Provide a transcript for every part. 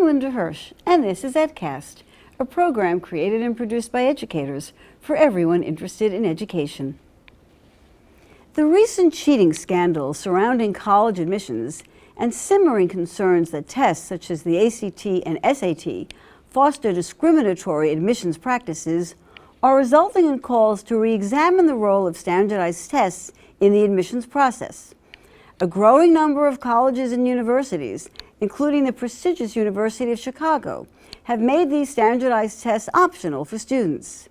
Linda Hirsch, and this is EdCast, a program created and produced by educators for everyone interested in education. The recent cheating scandals surrounding college admissions and simmering concerns that tests such as the ACT and SAT foster discriminatory admissions practices are resulting in calls to re-examine the role of standardized tests in the admissions process. A growing number of colleges and universities, including the prestigious University of Chicago, have made these standardized tests optional for students.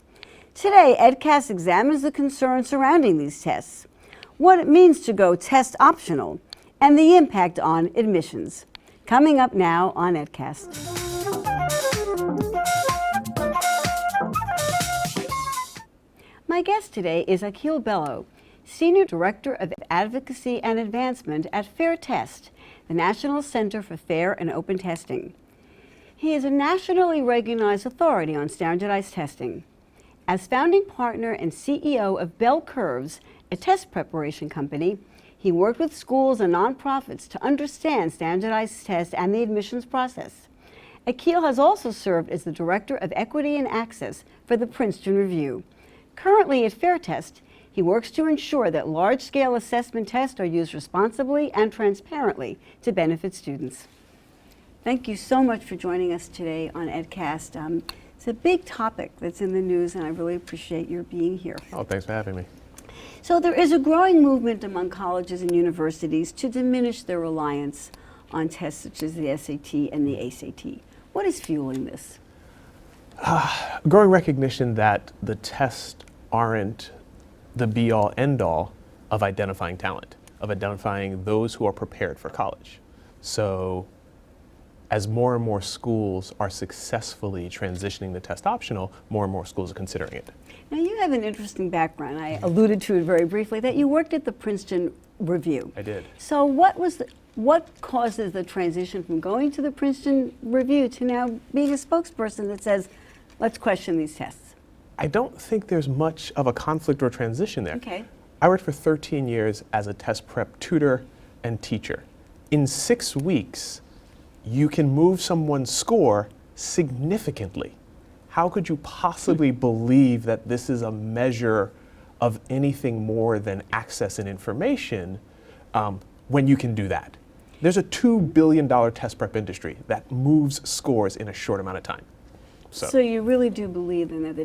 Today, EdCast examines the concerns surrounding these tests, what it means to go test optional, and the impact on admissions. Coming up now on EdCast. My guest today is Akil Bello, Senior Director of Advocacy and Advancement at Fair Test, the National Center for Fair and Open Testing. He is a nationally recognized authority on standardized testing. As founding partner and CEO of Bell Curves, a test preparation company, he worked with schools and nonprofits to understand standardized tests and the admissions process. Akil has also served as the Director of Equity and Access for the Princeton Review. Currently at Fair Test, he works to ensure that large-scale assessment tests are used responsibly and transparently to benefit students. Thank you so much for joining us today on EdCast. It's a big topic that's in the news, and I really appreciate your being here. Oh, thanks for having me. So there is a growing movement among colleges and universities to diminish their reliance on tests such as the SAT and the ACT. What is fueling this? Growing recognition that the tests aren't the be-all, end-all of identifying talent, of identifying those who are prepared for college. So as more and more schools are successfully transitioning the test optional, more and more schools are considering it. Now you have an interesting background. I alluded to it very briefly, that you worked at the Princeton Review. I did. So what causes the transition from going to the Princeton Review to now being a spokesperson that says, let's question these tests? I don't think there's much of a conflict or transition there. Okay. I worked for 13 years as a test prep tutor and teacher. In 6 weeks, you can move someone's score significantly. How could you possibly believe that this is a measure of anything more than access and information when you can do that? There's a $2 billion test prep industry that moves scores in a short amount of time. So you really do believe then that the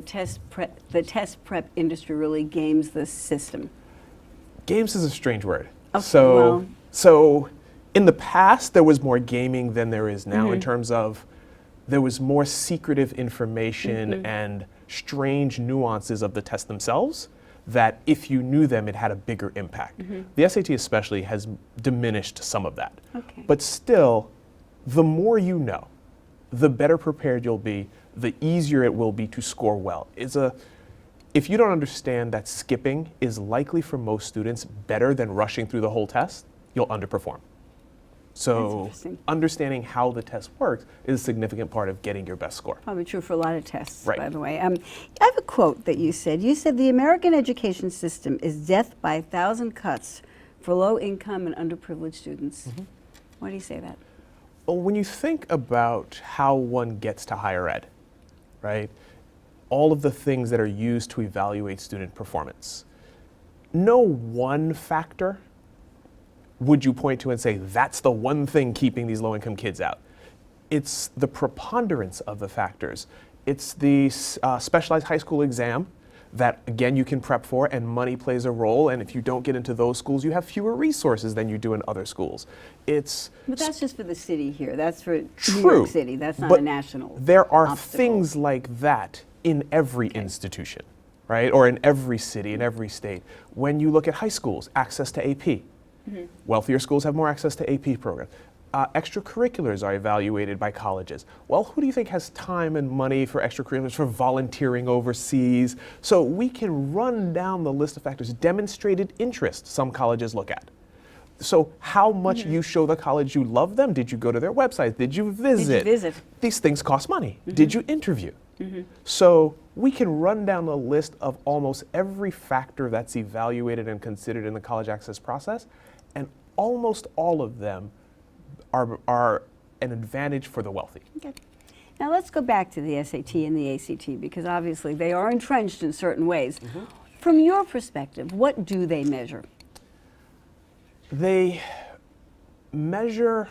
test prep industry really games the system? Games is a strange word. Okay, So in the past, there was more gaming than there is now in terms of there was more secretive information and strange nuances of the tests themselves that if you knew them, it had a bigger impact. The SAT especially has diminished some of that. Okay. But still, the more you know, the better prepared you'll be, the easier it will be to score well. If you don't understand that skipping is likely for most students better than rushing through the whole test, you'll underperform. So understanding how the test works is a significant part of getting your best score. Probably true for a lot of tests, right. By the way. I have a quote that you said. You said, the American education system is death by 1,000 cuts for low-income and underprivileged students. Why do you say that? Well, when you think about how one gets to higher ed, right? All of the things that are used to evaluate student performance. No one factor would you point to and say, that's the one thing keeping these low-income kids out. It's the preponderance of the factors. It's the specialized high school exam that, again, you can prep for, and money plays a role, and if you don't get into those schools, you have fewer resources than you do in other schools. But that's just for the city here. That's for True, New York City. That's not a national There are obstacle. things like that in every institution, right? Or in every city, in every state. When you look at high schools, access to AP. Wealthier schools have more access to AP programs. Extracurriculars are evaluated by colleges. Well, who do you think has time and money for extracurriculars, for volunteering overseas? So we can run down the list of factors. Demonstrated interest, some colleges look at. So how much you show the college you love them? Did you go to their website? Did you visit? These things cost money. Did you interview? So we can run down the list of almost every factor that's evaluated and considered in the college access process, and almost all of them are an advantage for the wealthy. Okay. Now let's go back to the SAT and the ACT, because obviously they are entrenched in certain ways. From your perspective, what do they measure? They measure,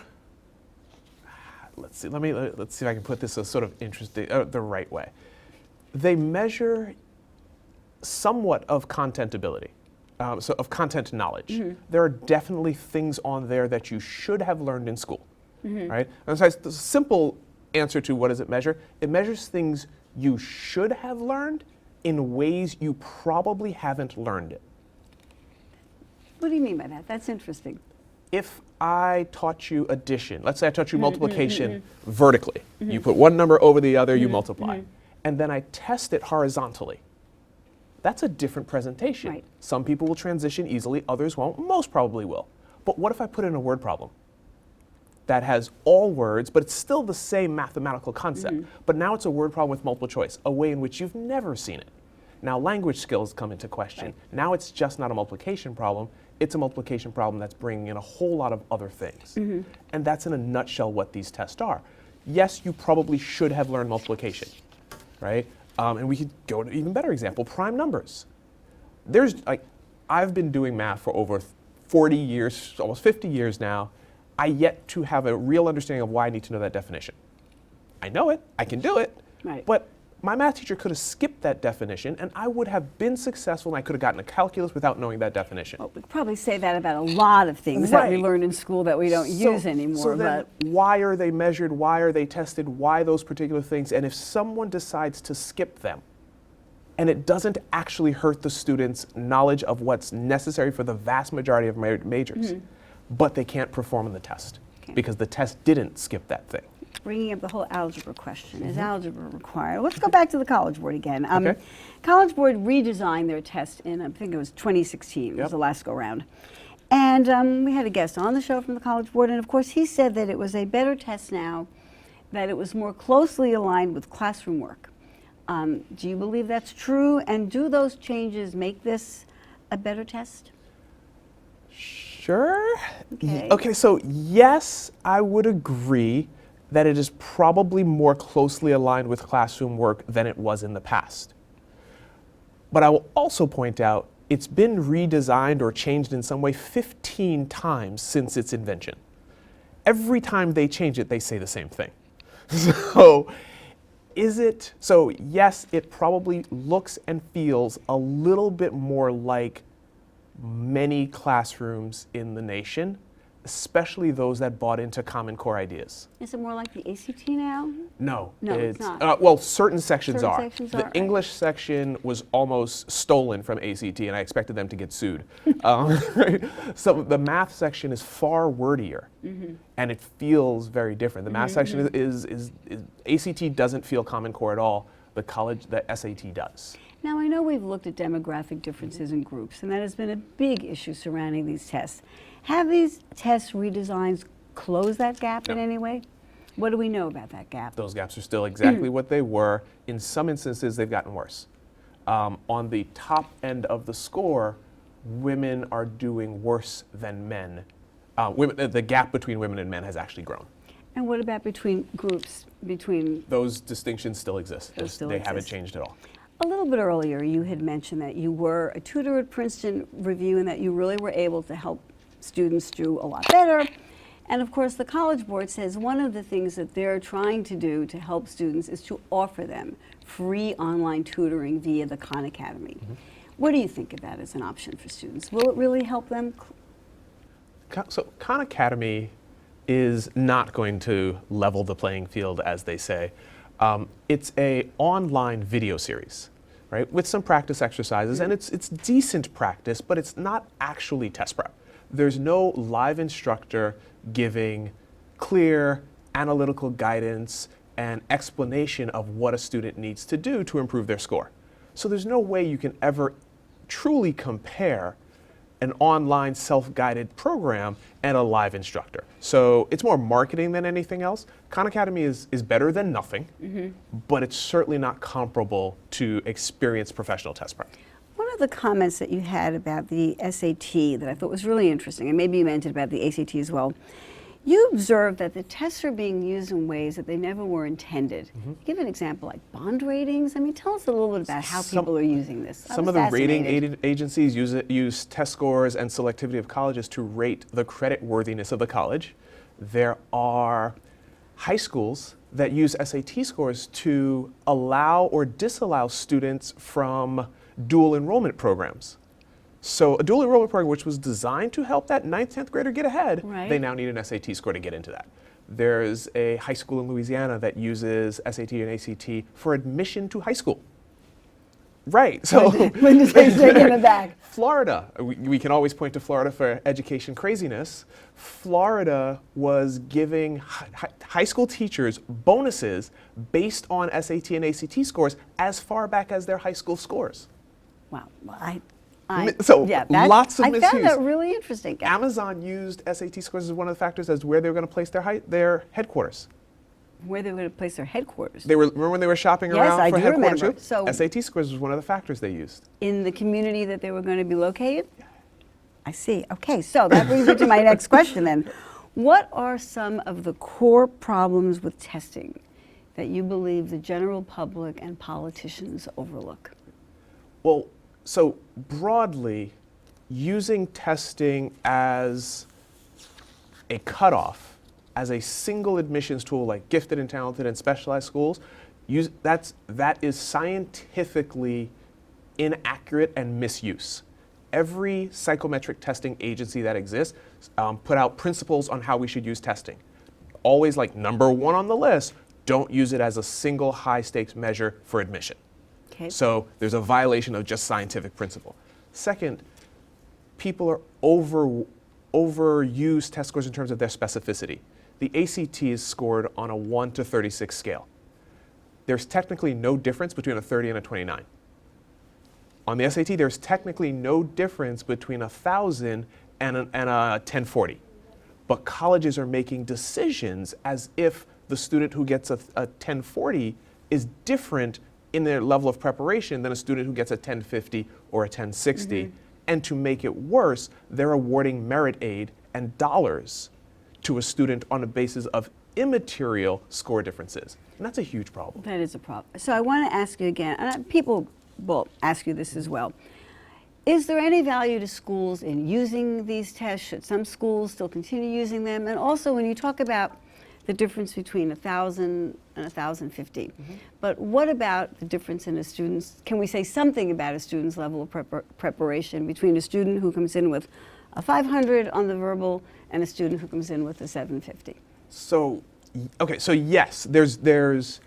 let's see if I can put this a sort of interesting, the right way. They measure somewhat of content ability, so of content knowledge. There are definitely things on there that you should have learned in school, right? And so the simple answer to what does it measure? It measures things you should have learned in ways you probably haven't learned it. What do you mean by that? That's interesting. If I taught you addition, let's say I taught you multiplication vertically. You put one number over the other, you multiply. And then I test it horizontally. That's a different presentation. Right. Some people will transition easily, others won't, most probably will. But what if I put in a word problem that has all words, but it's still the same mathematical concept, but now it's a word problem with multiple choice, a way in which you've never seen it. Now language skills come into question. Right. Now it's just not a multiplication problem, it's a multiplication problem that's bringing in a whole lot of other things. And that's in a nutshell what these tests are. Yes, you probably should have learned multiplication, right? And we could go to an even better example, prime numbers. I've been doing math for over 40 years, almost 50 years now. I yet to have a real understanding of why I need to know that definition. I know it, I can do it, but my math teacher could have skipped that definition and I would have been successful and I could have gotten a calculus without knowing that definition. Well, we could probably say that about a lot of things that we learn in school that we don't use anymore. So then why are they measured? Why are they tested? Why those particular things? And if someone decides to skip them and it doesn't actually hurt the student's knowledge of what's necessary for the vast majority of majors, but they can't perform in the test because the test didn't skip that thing. Bringing up the whole algebra question. Is algebra required? Let's go back to the College Board again. Okay. College Board redesigned their test in, I think it was 2016, was the last go round. And we had a guest on the show from the College Board, and of course he said that it was a better test now, that it was more closely aligned with classroom work. Do you believe that's true? And do those changes make this a better test? Sure. Okay, so yes, I would agree that it is probably more closely aligned with classroom work than it was in the past. But I will also point out it's been redesigned or changed in some way 15 times since its invention. Every time they change it, they say the same thing. So yes, it probably looks and feels a little bit more like many classrooms in the nation, especially those that bought into Common Core ideas. Is it more like the ACT now? No, it's not. Well, certain sections are. The English section was almost stolen from ACT, and I expected them to get sued. So the math section is far wordier, and it feels very different. The math section is ACT doesn't feel Common Core at all. The SAT does. Now, I know we've looked at demographic differences in groups, and that has been a big issue surrounding these tests. Have these test redesigns closed that gap in any way? What do we know about that gap? Those gaps are still exactly what they were. In some instances, they've gotten worse. On the top end of the score, women are doing worse than men. The gap between women and men has actually grown. And what about between groups? Those distinctions still exist. They haven't changed at all. A little bit earlier, you had mentioned that you were a tutor at Princeton Review and that you really were able to help students do a lot better. And of course, the College Board says one of the things that they're trying to do to help students is to offer them free online tutoring via the Khan Academy. What do you think of that as an option for students? Will it really help them? So Khan Academy is not going to level the playing field, as they say. It's an online video series, right, with some practice exercises, and it's decent practice, but it's not actually test prep. There's no live instructor giving clear analytical guidance and explanation of what a student needs to do to improve their score. So there's no way you can ever truly compare an online self-guided program and a live instructor. So it's more marketing than anything else. Khan Academy is better than nothing, but it's certainly not comparable to experienced professional test prep. One of the comments that you had about the SAT that I thought was really interesting, and maybe you meant it about the ACT as well, You observe that the tests are being used in ways that they never were intended. Give an example, like bond ratings. I mean, tell us a little bit about how people are using this. Some of the rating agencies use test scores and selectivity of colleges to rate the credit worthiness of the college. There are high schools that use SAT scores to allow or disallow students from dual enrollment programs. So a dual enrollment program, which was designed to help that 9th, 10th grader get ahead, they now need an SAT score to get into that. There's a high school in Louisiana that uses SAT and ACT for admission to high school. Right, so when does they take it back? Florida, we can always point to Florida for education craziness. Florida was giving high school teachers bonuses based on SAT and ACT scores as far back as their high school scores. Wow, well, lots of misuse. I found that really interesting. Amazon used SAT scores as one of the factors as where they were going to place their headquarters. Where they were going to place their headquarters. Remember when they were shopping around for headquarters too? So SAT scores was one of the factors they used. In the community that they were going to be located? Yeah. I see. Okay, so that brings me to my next question then. What are some of the core problems with testing that you believe the general public and politicians overlook? Well, so broadly, using testing as a cutoff, as a single admissions tool like gifted and talented and specialized schools, that is scientifically inaccurate and misuse. Every psychometric testing agency that exists put out principles on how we should use testing. Always like number one on the list, don't use it as a single high stakes measure for admission. Okay. So there's a violation of just scientific principle. Second, people are overuse test scores in terms of their specificity. The ACT is scored on a 1 to 36 scale. There's technically no difference between a 30 and a 29. On the SAT, there's technically no difference between 1,000 and a 1040. But colleges are making decisions as if the student who gets a 1040 is different in their level of preparation than a student who gets a 1050 or a 1060. Mm-hmm. And to make it worse, they're awarding merit aid and dollars to a student on the basis of immaterial score differences. And that's a huge problem. That is a problem. So I want to ask you again, and people will ask you this as well. Is there any value to schools in using these tests? Should some schools still continue using them? And also when you talk about the difference between 1,000 and 1,050, mm-hmm. but what about the difference in a student's, can we say something about a student's level of preparation between a student who comes in with a 500 on the verbal and a student who comes in with a 750? So, okay, so yes, there's,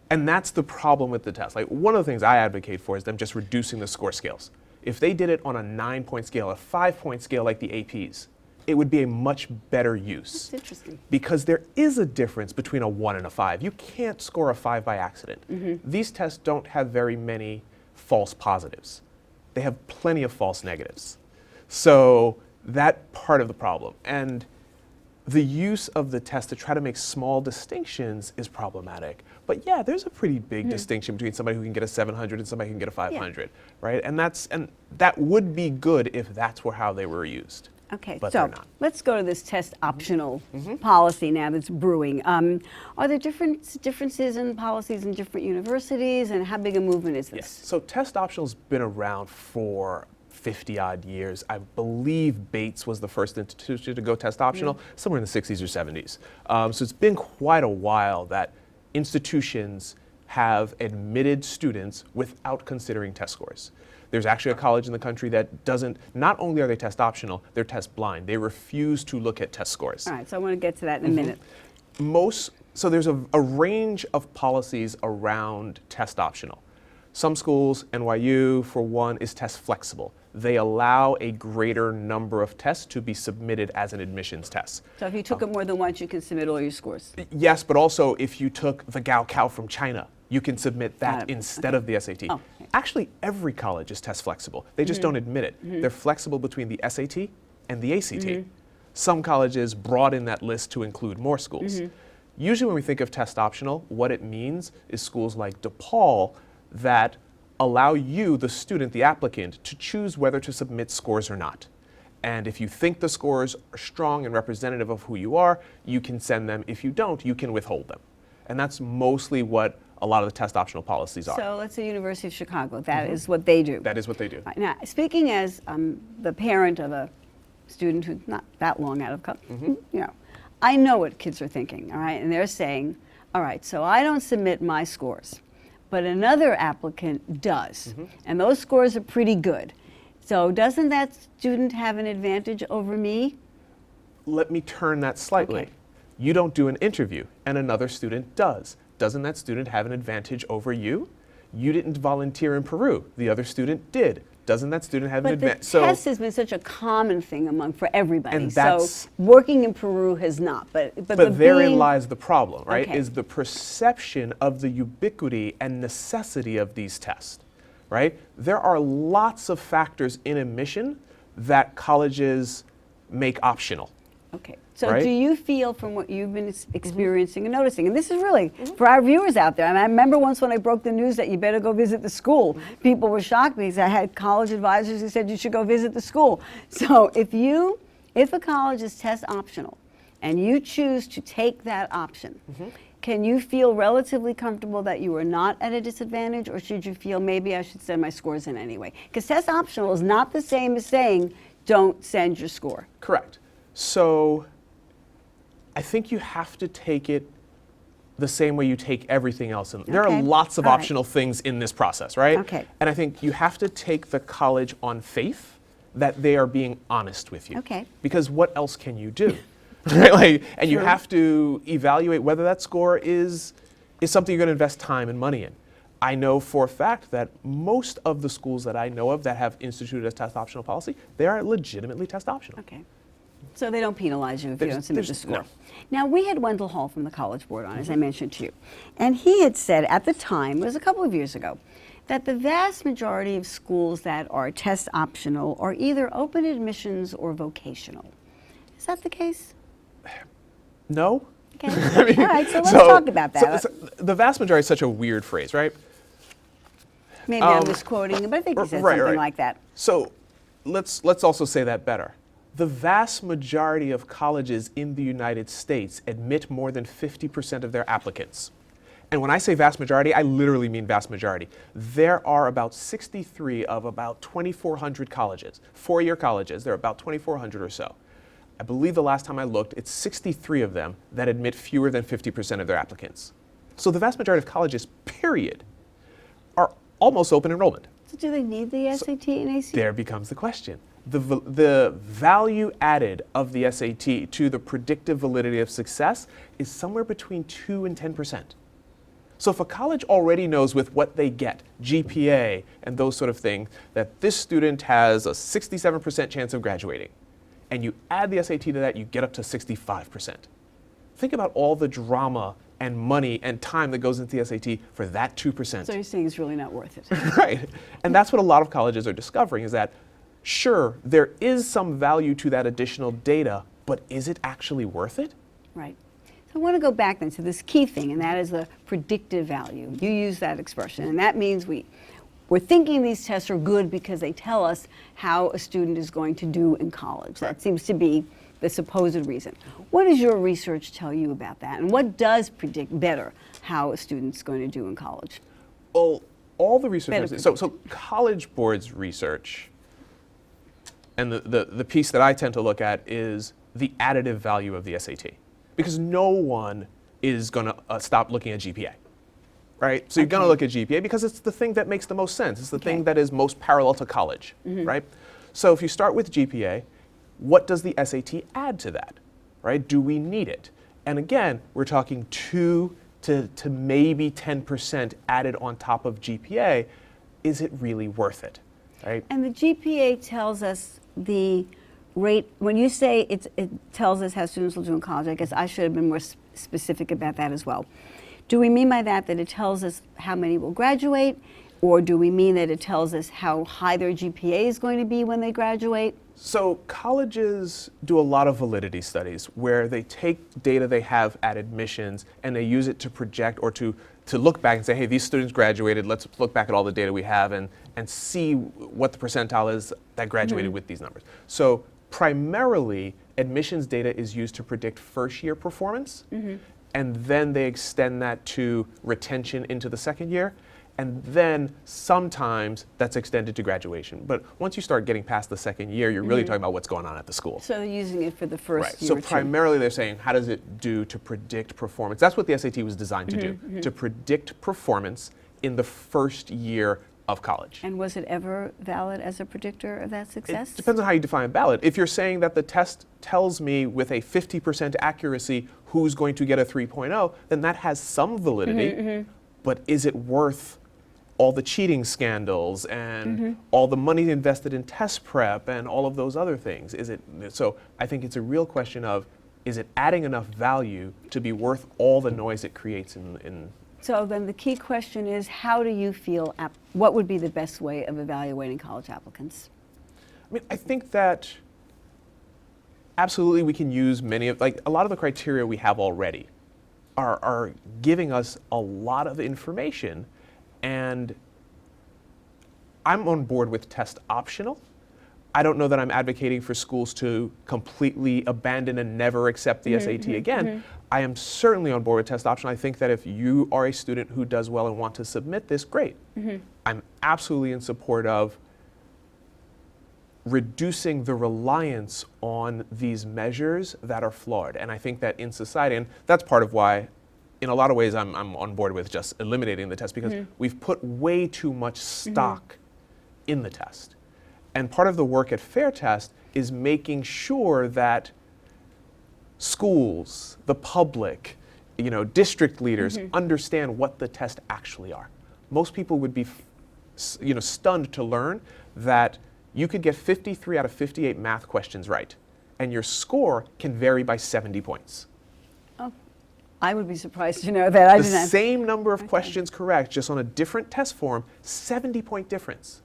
and that's the problem with the test. Like one of the things I advocate for is them just reducing the score scales. If they did it on a 9-point scale, a 5-point scale like the APs, it would be a much better use. That's interesting. Because there is a difference between a 1 and a 5. You can't score a 5 by accident. Mm-hmm. These tests don't have very many false positives. They have plenty of false negatives. So that part of the problem. And the use of the test to try to make small distinctions is problematic. But yeah, there's a pretty big distinction between somebody who can get a 700 and somebody who can get a 500, right? And that would be good if that's how they were used. Okay, but so let's go to this test optional policy now that's brewing. Are there differences in policies in different universities, and how big a movement is this? Yes, so test optional's been around for 50 odd years. I believe Bates was the first institution to go test optional, somewhere in the 60s or 70s. So it's been quite a while that institutions have admitted students without considering test scores. There's actually a college in the country that doesn't, not only are they test optional, they're test blind. They refuse to look at test scores. All right, so I want to get to that in a minute. So there's a range of policies around test optional. Some schools, NYU for one, is test flexible. They allow a greater number of tests to be submitted as an admissions test. So if you took it more than once, you can submit all your scores? Yes, but also if you took the Gaokao from China, you can submit that instead of the SAT. Oh, okay. Actually, every college is test flexible. They just don't admit it. They're flexible between the SAT and the ACT. Some colleges broaden that list to include more schools. Usually when we think of test optional, what it means is schools like DePaul that allow you, the student, the applicant, to choose whether to submit scores or not. And if you think the scores are strong and representative of who you are, you can send them. If you don't, you can withhold them. And that's mostly what a lot of the test optional policies are. So let's say University of Chicago, that is what they do. That is what they do. Right, now, speaking as the parent of a student who's not that long out of college, I know what kids are thinking, all right? And they're saying, all right, so I don't submit my scores, but another applicant does, and those scores are pretty good. So doesn't that student have an advantage over me? Let me turn that slightly. Okay. You don't do an interview, and another student does. Doesn't that student have an advantage over you? You didn't volunteer in Peru. The other student did. Doesn't that student have an advantage? But the test has been such a common thing for everybody. And so working in Peru has not. But therein lies the problem, right? Okay. Is the perception of the ubiquity and necessity of these tests, right? There are lots of factors in admission that colleges make optional. Okay. So right? do you feel from what you've been experiencing and noticing, and this is really for our viewers out there, and I remember once when I broke the news that you better go visit the school, people were shocked because I had college advisors who said you should go visit the school. So if a college is test optional and you choose to take that option, can you feel relatively comfortable that you are not at a disadvantage, or should you feel maybe I should send my scores in anyway? Because test optional is not the same as saying don't send your score. Correct. So I think you have to take it the same way you take everything else. And there are lots of optional things in this process, right? Okay. And I think you have to take the college on faith that they are being honest with you. Okay. Because what else can you do? Right? And you have to evaluate whether that score is something you're going to invest time and money in. I know for a fact that most of the schools that I know of that have instituted a test optional policy, they are legitimately test optional. Okay. So they don't penalize you if you don't submit the score. No. Now, we had Wendell Hall from the College Board on, as I mentioned to you. And he had said at the time, it was a couple of years ago, that the vast majority of schools that are test optional are either open admissions or vocational. Is that the case? No. Okay. All right, so let's talk about that. So the vast majority is such a weird phrase, right? Maybe I'm misquoting, but I think he said something like that. So let's also say that better. The vast majority of colleges in the United States admit more than 50% of their applicants. And when I say vast majority, I literally mean vast majority. There are about 63 of about 2,400 colleges, four-year colleges. There are about 2,400 or so. I believe the last time I looked, it's 63 of them that admit fewer than 50% of their applicants. So the vast majority of colleges, period, are almost open enrollment. So do they need the SAT and ACT? There becomes the question. The value added of the SAT to the predictive validity of success is somewhere between 2 and 10%. So if a college already knows with what they get, GPA and those sort of things, that this student has a 67% chance of graduating, and you add the SAT to that, you get up to 65%. Think about all the drama and money and time that goes into the SAT for that 2%. So you're saying it's really not worth it. Right. And that's what a lot of colleges are discovering, is that sure, there is some value to that additional data, but is it actually worth it? Right. So I want to go back then to this key thing, and that is the predictive value. You use that expression, and that means we're thinking these tests are good because they tell us how a student is going to do in college. That seems to be the supposed reason. What does your research tell you about that, and what does predict better how a student's going to do in college? Well, all the research, so College Board's research, and the piece that I tend to look at is the additive value of the SAT. Because no one is going to stop looking at GPA, right? So you're going to look at GPA because it's the thing that makes the most sense. It's the thing that is most parallel to college, right? So if you start with GPA, what does the SAT add to that, right? Do we need it? And again, we're talking 2 to maybe 10% added on top of GPA. Is it really worth it, right? And the GPA tells us the rate, when you say it tells us how students will do in college, I guess I should have been more specific about that as well. Do we mean by that it tells us how many will graduate, or do we mean that it tells us how high their GPA is going to be when they graduate? So colleges do a lot of validity studies where they take data they have at admissions and they use it to project or to look back and say, hey, these students graduated, let's look back at all the data we have and see what the percentile is that graduated with these numbers. So primarily, admissions data is used to predict first-year performance, and then they extend that to retention into the second year, and then sometimes that's extended to graduation. But once you start getting past the second year, you're really talking about what's going on at the school. So they're using it for the first year So or two. primarily they're saying, how does it do to predict performance? That's what the SAT was designed to do, to predict performance in the first year of college. And was it ever valid as a predictor of that success? It depends on how you define valid. If you're saying that the test tells me with a 50% accuracy who's going to get a 3.0, then that has some validity, but is it worth all the cheating scandals and all the money invested in test prep and all of those other things? Is it? So I think it's a real question of, is it adding enough value to be worth all the noise it creates in So then the key question is, how do you feel, what would be the best way of evaluating college applicants? I mean, I think that absolutely we can use many of, like a lot of the criteria we have already are giving us a lot of information, and I'm on board with test optional. I don't know that I'm advocating for schools to completely abandon and never accept the SAT again. I am certainly on board with test optional. I think that if you are a student who does well and want to submit this, great. I'm absolutely in support of reducing the reliance on these measures that are flawed. And I think that in society, and that's part of why, in a lot of ways, I'm on board with just eliminating the test, because we've put way too much stock in the test. And part of the work at Fair Test is making sure that schools, the public, district leaders understand what the tests actually are. Most people would be, stunned to learn that you could get 53 out of 58 math questions right, and your score can vary by 70 points. Oh, I would be surprised to know that. The same number of questions correct, just on a different test form, 70-point difference.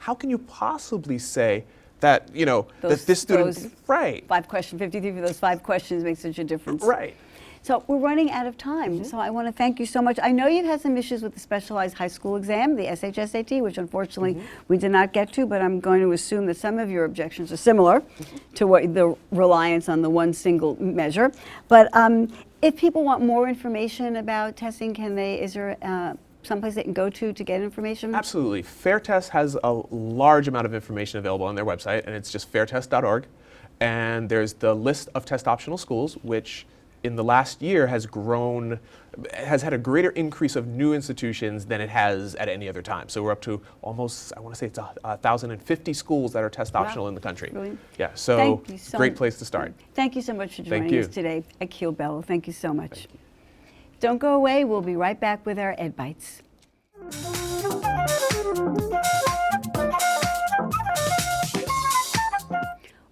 How can you possibly say that, that this student, right. 53 for those 5 questions makes such a difference. Right. So we're running out of time, so I want to thank you so much. I know you've had some issues with the specialized high school exam, the SHSAT, which unfortunately we did not get to, but I'm going to assume that some of your objections are similar to what the reliance on the one single measure. But if people want more information about testing, is there someplace they can go to get information? Absolutely. Fair Test has a large amount of information available on their website, and it's just fairtest.org. And there's the list of test optional schools, which in the last year has had a greater increase of new institutions than it has at any other time. So we're up to almost, I want to say it's 1,050 schools that are test optional in the country. Brilliant. Yeah, so great place to start. Thank you so much for joining us today, Akil Bello. Thank you so much. Don't go away. We'll be right back with our Ed Bites.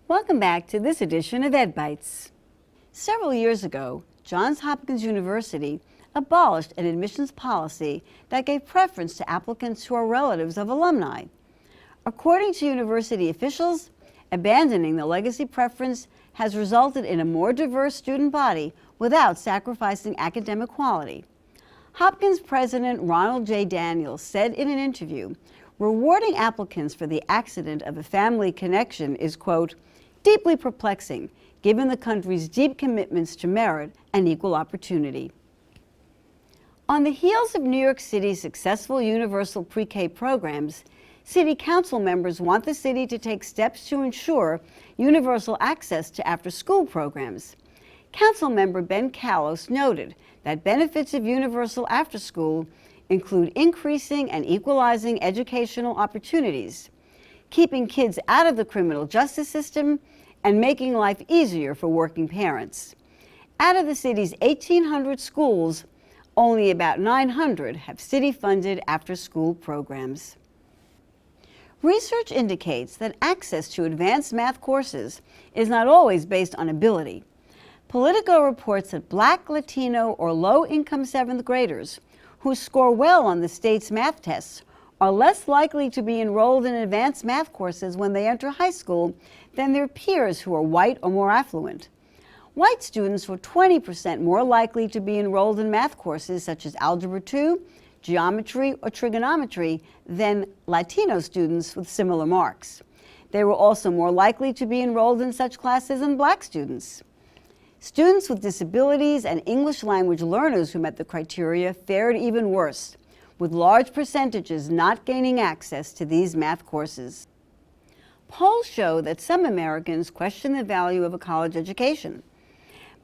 Welcome back to this edition of Ed Bites. Several years ago, Johns Hopkins University abolished an admissions policy that gave preference to applicants who are relatives of alumni. According to university officials, abandoning the legacy preference has resulted in a more diverse student body without sacrificing academic quality. Hopkins President Ronald J. Daniels said in an interview, rewarding applicants for the accident of a family connection is, quote, deeply perplexing, given the country's deep commitments to merit and equal opportunity. On the heels of New York City's successful universal pre-K programs, City Council members want the city to take steps to ensure universal access to after-school programs. Council member Ben Callos noted that benefits of universal after-school include increasing and equalizing educational opportunities, keeping kids out of the criminal justice system, and making life easier for working parents. Out of the city's 1,800 schools, only about 900 have city-funded after-school programs. Research indicates that access to advanced math courses is not always based on ability. Politico reports that Black, Latino, or low-income 7th graders who score well on the state's math tests are less likely to be enrolled in advanced math courses when they enter high school than their peers who are white or more affluent. White students were 20% more likely to be enrolled in math courses such as Algebra 2, geometry, or trigonometry than Latino students with similar marks. They were also more likely to be enrolled in such classes than black students. Students with disabilities and English language learners who met the criteria fared even worse, with large percentages not gaining access to these math courses. Polls show that some Americans question the value of a college education.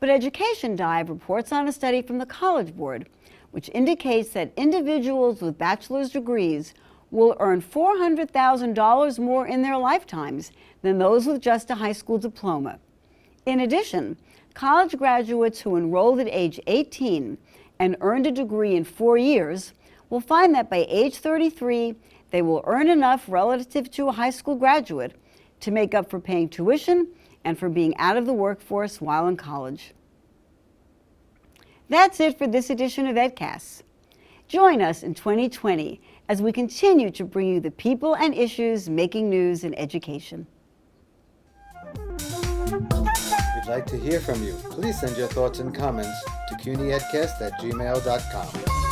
But Education Dive reports on a study from the College Board, which indicates that individuals with bachelor's degrees will earn $400,000 more in their lifetimes than those with just a high school diploma. In addition, college graduates who enrolled at age 18 and earned a degree in 4 years will find that by age 33, they will earn enough relative to a high school graduate to make up for paying tuition and for being out of the workforce while in college. That's it for this edition of EdCast. Join us in 2020 as we continue to bring you the people and issues making news in education. We'd like to hear from you. Please send your thoughts and comments to cunyedcast@gmail.com.